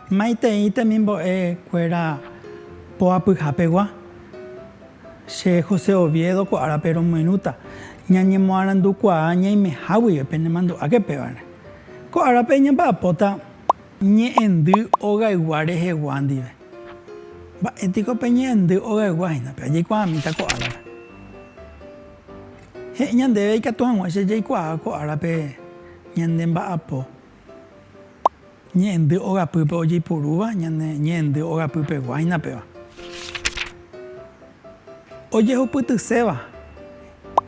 Maite mimbo cuera poapyha pegua. Che José Oviedo coara pero minuta. Ñañemoarandu kuaa ñaimehágui penemandu'áke pévare. Ko'árape ñamba'apóta ñe'ẽndy ogaygua rehegua ndive. Mba'étiko pe ñe'ẽndy ogaygua pe jaikuaamíta ko'árape. He'i ñandéve ikatu hag̃ua che jaikuaa ko'árape ñande mba'apo. Ñe'ẽndy ogapýpe ojeipurúva ñe'ẽndy ogapýpegua péva. Ojehupytyséva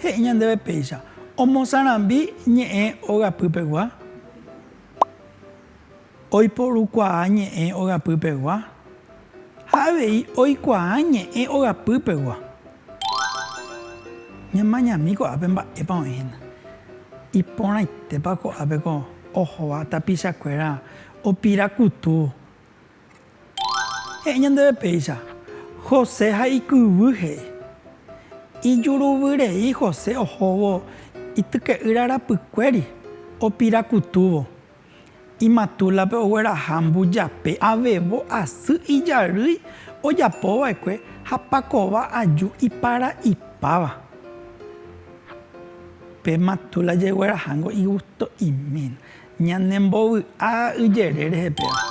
he'i ñandéve péicha omosãrambi ñe'ẽ ogapýpegua, oiporukuaa ñe'ẽ ogapýpegua ha avei oikuaa ñe'ẽ ogapýpegua. Ñamañami ko'ápe mba'épa oĩhína. Iporãitépa ko'ápeko ohóva tapichakuéra opirakutu. He'i ñandéve péicha José ha ikyvy he'i. Ijuruvýrei José ohóvo ityke'ýra rapykuéri opirakutúvo. Imatúlape ogueraha mbujape avevo asy ijarýi ojapova'ekue ha pakova aju ipara'ipáva. Pe matúla jeguerahángo igusto'imína ñanembovy'a ijere rehepéva.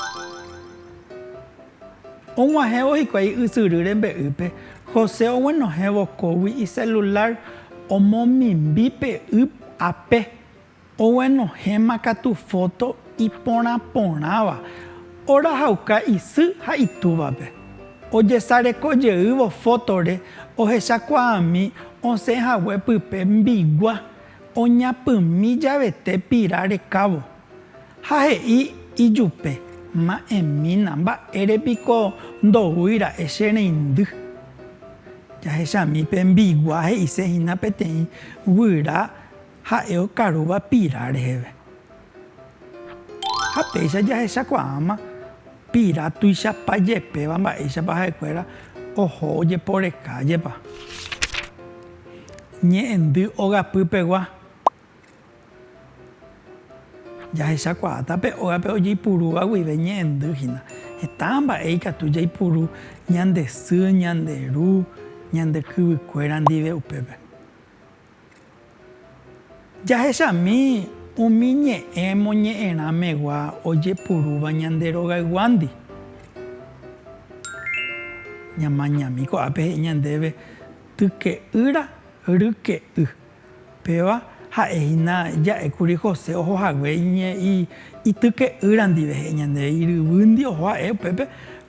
Og̃uahẽvo hikuái ysyry rembe'ýpe José oguenohẽvo kógui icelular omomimbi pe'y ápe oguenohéma katu foto iporãporãva orahauka isy ha itúvape. Ojesarekojeývo fotore ohechakuaami osẽhague pype mbigua oñapymi javete pira rekávo. Ha he'i ijupe ma'ẽmína mba'érepiko ndoúira'e che reindy. Jahechámi pe mbigua he'isehína peteĩ guyra ha'e okarúva pira reheve. Ha péicha jahechakuaáma pira tuichapa jepéva mba'éichapa ha'ekuéra oho ojeporekájepa. Ñe'ẽndy ogapýpegua. Jahechakuaátape ógape ojeipurúva guive ñe'ẽndyhína. Hetã mba'e ikatu jaipuru ñande sy, ñande ru, ñande kyvykuéra ndive upépe. Jahechami umi ñe'ẽ moñe'ẽramegua ojepurúva ñande rogaygua-ndi. Ñamañami ko'ápe he'i ñandéve tyke'ýra ryke'y péva ha'éhina ja'ékuri José ohohague ityke'ýra ndive he'i ñandéve iryvýndi oho ha'e upépe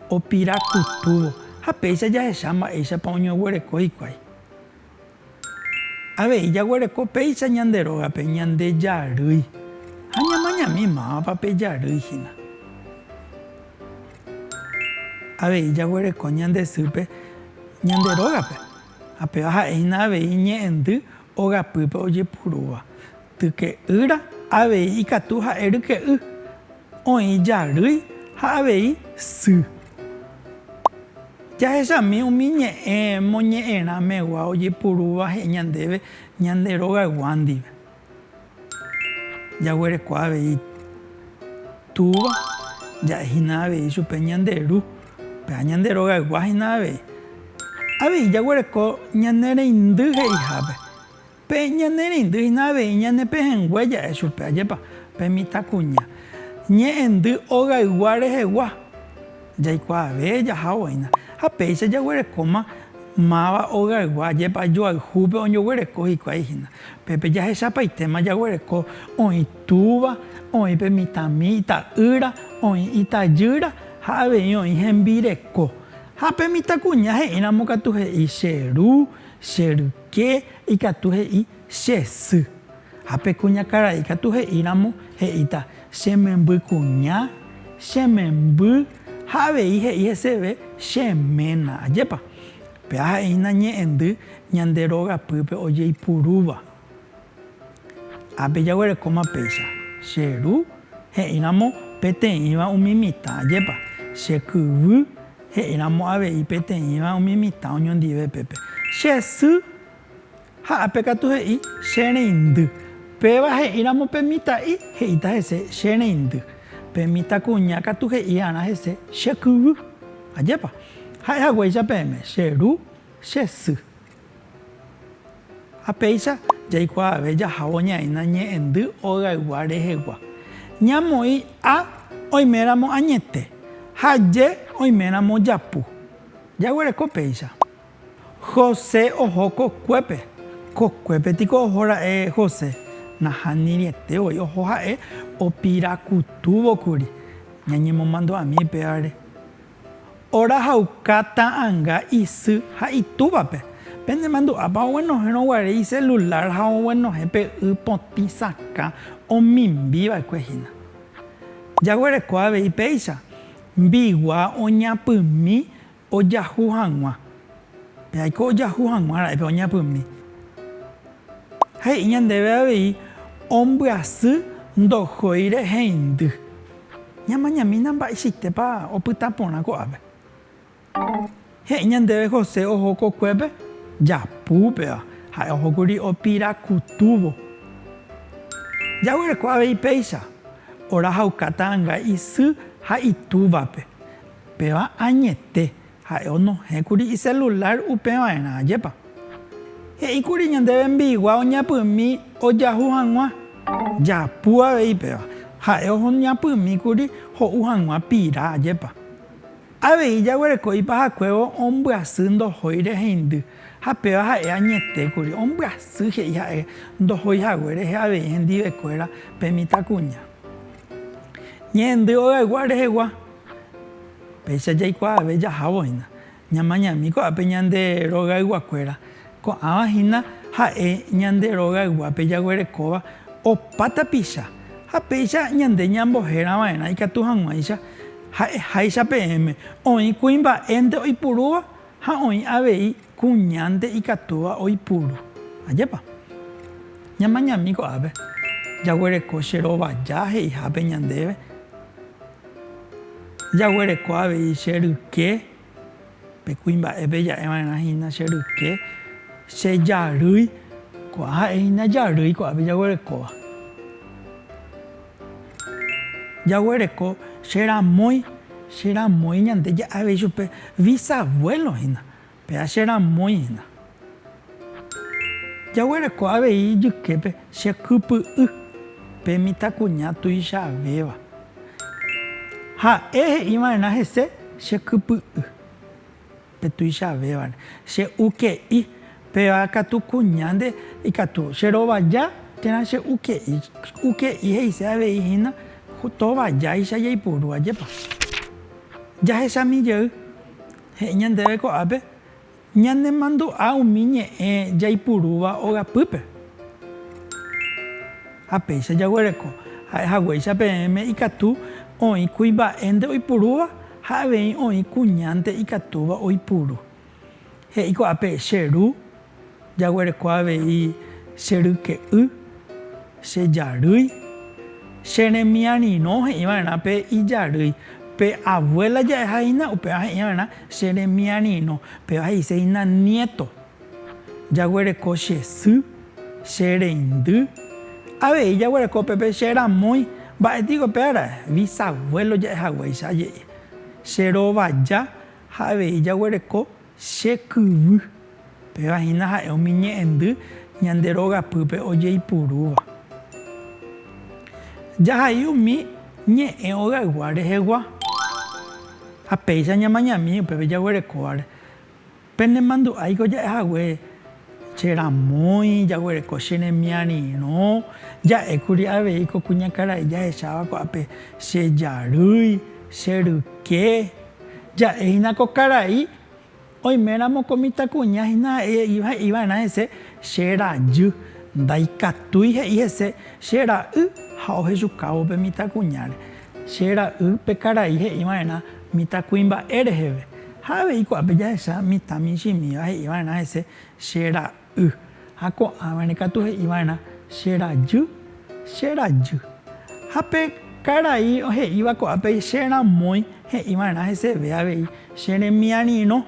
opirakutúvo. Ha péicha jahecha mba'éichapa oñoguereko hikuái. Avei jaguereko péicha ñande rógape ñande jarýi. Ha ñamañami mávapa pe jarýihína. Avei jaguereko ñande sýpe ñande rógape. Ha péva ha'éhina avei ñe'ẽndy ogapýpe ojepurúva. Tyke'ýra avei ikatu ha'e ryke'y. Oĩ jarýi ha avei sy. Jahechami umi ñe'ẽ moñe'ẽramegua ojepurúva he'i ñandéve ñande rogaygua ndive. Jaguereko avei túva ja'éhina avei chupe ñande ru pe ñande rogayguahína avei. Avei jaguereko ñane reindy he'ihápe. Pe ñane reindyhína avei ñane pehẽngue ja'e chupe ajépa pe mitãkuña. Ñe'ẽndy ogaygua rehegua. Jaikuaave jahávoína. Ha péicha jaguerekóma máva ogaygua ajépa joayhúpe oñoguereko hikuáihína. Pépe jahechapaitéma jaguereko oĩ túva, oĩ pe mitãmi ita'ýra, oĩ itajýra ha avei oĩ hembireko. Ha pe mitãkuña he'íramo katu he'i che ru, che ryke, ikatu he'i che sy. Ha pe kuñakarai katu he'íramo he'íta che membykuña, che memby ha avei he'i heseve che ména ajépa. Pe ha'éhina ñe'ẽndy ñande rogapýpe ojeipurúva. Ápe jaguerekóma péicha che ru he'íramo peteĩva umi mitã ajépa. Che kyvy he'íramo avei peteĩva umi mitã oñondive pépe. Che sy ha ápe katu he'i che reindy. Péva he'íramo pe mitã'i he'íta hese che reindy. pe mitãkuña katu he'í'arã hese che kyvy ajépa. Ha'ehaguéicha peẽme che ru, che sy. Ha péicha jaikuaave jahávo ñaína ñe'ẽndy ogaygua rehegua. Ñamoĩ A oiméramo añete ha J oiméramo japu. Jaguereko péicha. José oho kokuépe. Kokuépe tiko ohora'e José. Nahánirietevoi oho ha'e opirakutúvokuri ñañemomandu'ami pévare. Orahauka ta'ãnga isy ha itúvape. Penemandu'ápa oguenohẽroguare icelular ha oguenohẽ pe y potĩ sakã omimbíva'ekue hína. Jaguereko avei péicha mbigua oñapymi ojahu hag̃ua. Peaiko ojahu hag̃uara'épe oñapymi. He'i ñandéve avei ombyasy ndohói reheindy. Ñamañamína mba'eichaitépa opyta porã ko'ápe. He'i ñandéve José oho kokuépe japúpeva ha'e ohókuri opirakutúvo. Jaguereko avei péicha orahauka ta'ãnga isy ha itúvape péva añete ha'e onohẽkuri icelular upeva'erã ajépa. He'íkuri ñandéve mbigua oñapymi ojahu hag̃ua japu avei péva ha'e oñapymíkuri ho'u hag̃ua pira ajépa. Avei jaguereko ipahakuévo ombyasy ndohói reheindy ha péva ha'e añetékuri ombyasy he'i ha'e ndohóihague rehe avei hendivekuéra pe mitãkuña. Ñe'ẽndy ogaygua rehegua. Péicha jaikuaave jahávohína. Ñamañami ko'ápe ñande rogayguakuéra. Ko'ãvahína ha'e ñande rogayguápe jaguerekóva opa tapicha. Ha péicha ñande ñambohérava'erã ikatu hag̃uáicha ha'eháicha peẽme oĩ kuimba'énte oipurúva ha oĩ avei kuñánte ikatúva oipuru ajépa. Ñamañami ko'ápe jaguereko che rovaja he'ihápe ñandéve. Jaguereko avei che ryke pe kuimba'épe ja'eva'erã hína che ryke, che jarýi ko'ã ha'ehína jarýi ko'ápe jaguerekóva. Jaguereko che ramói ñande ja'évei chupe bisabuelo hína péva che ramói hína. Jaguereko avei jyképe che kypy'y pe mitãkuña tuichavéva. Ha'e he'íva'erã hese che kypy'y pe tuichavévare. Che uke'i péva katu kuñánte ikatu che rovaja térã che uke'i. Uke'i he'ise avei hína tovajáicha jaipuru ajépa. Jahechamijey he'i ñandéve ko'ápe ñanemandu'a umi ñe'ẽ jaipurúva ogapýpe. Ha péicha jaguereko ha'ehaguéicha peẽme ikatu oĩ kuimba'énte oipurúva ha avei oĩ kuñánte ikatúva oipuru. He'i ko'ápe che ru, jaguereko avei che ryke'y, che jarýi, che remiarirõ he'íva'erã pe ijarýi. Pe abuela ja'ehahína upéva he'íva'erã che remiarirõ péva he'iséhína nieto. Jaguereko che sy, che reindy. Avei jaguereko pépe che ramói mba'étiko péara bisabuelo ja'ehaguéicha aje'i. Che rovaja ha avei jaguereko che kyvy pévahína ha'e umi ñe'ẽndy ñande rogapýpe ojeipurúva. Jahai umi ñe'ẽ ogaygua rehegua. Ha péicha ñamañami upépe jaguerekóvare. Penemandu'áiko ja'ehague che ramói, jaguereko che remiarirõ, ja'ékuri aveiko kuñakarai jahecháva ko'ápe che jarýi, che ryke, ja'éhína ko karai oiméramo ko mitãkuña hína he'íva'erã hese che rajy. Ndaikatúi he'i hese che ra'y ha ohechukávo pe mitãkuñáre. Che ra'y pe karai he'íva'erã mitãkuimba'e reheve. Ha avei ko'ápe jahecha mitã michimíva he'íva'erã hese che ra'y. Ha ko'ãvare katu he'íva'erã che rajy, che rajy. Ha pe karai he'íva ko'ápe che ramói he'íva'erã heseve avei che remiarirõ.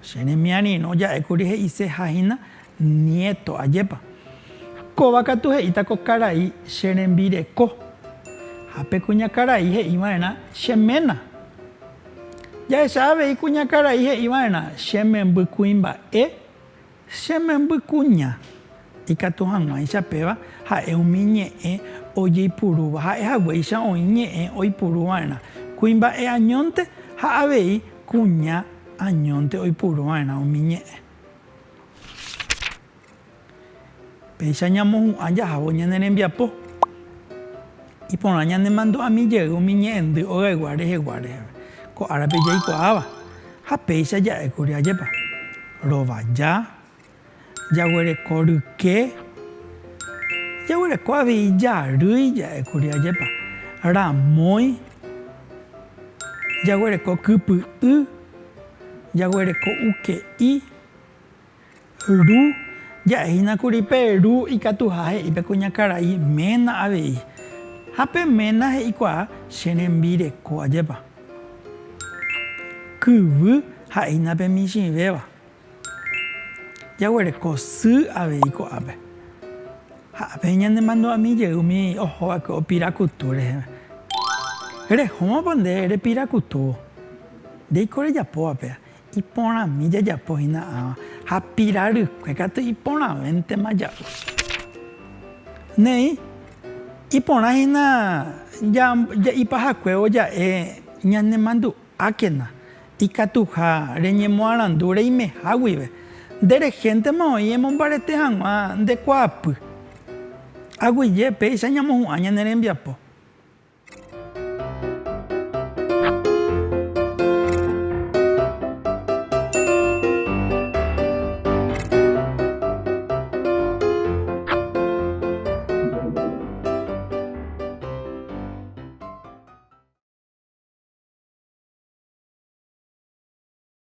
Che remiarirõ ja'ékuri he'iséhahína nieto ajépa. Kóva katu he'íta ko karai che rembireko. Hape kuñakarai he'íva'erã cheména. Jahecha avei kuñakarai he'íva'erã chememby kuimba'e, chememby kuña. Ikatu hag̃ua ichapéva ha'e umi ñe'ẽ ojeipurúva. Ha'ehaguéicha oĩ ñe'ẽ oipuruva'erã kuimba'e añónte ha avei kuña añónte oipuruva'erã umi ñe'ẽ. Péicha ñamohu'ã jahávo ñane rembiapo. Iporã ñanemandu'ãmijey umi ñe'ẽndy ogaygua reheguáre ko árape jaikuaáva. Ha péicha ja'ékuri ajépa. Rovaja, jaguereko ryke, jaguereko avei jarýi ja'ékuri ajépa. Ramói, jaguereko kypy'y, jaguereko uke'i, ru, ja'ehínakuri pe ru ikatuha he'i pe kuñakarai ména avei. Ha pe ména he'ikuaa cherembireko ajépa. Kyvy ha'éhina pe michĩvéva. Jaguereko sy avei ko'ápe. Ha'e ñanemandu'ãmijey umi ohova'ekue opirakutu reheve. Rehómapa nde repirakutu. Ndéiko rejapóvape. Iporãmi jajapohína ha pirarykue katu iporãvéntema ja'u. Ne'i iporãhína ipahakuévo ja'e ñanemandu'ákena ikatuha reñemoarandu reimeháguive. Nderechéntema oĩ emombarete hag̃ua ndekuaapy. Aguyje péicha ñamohu'ã ñane rembiapo.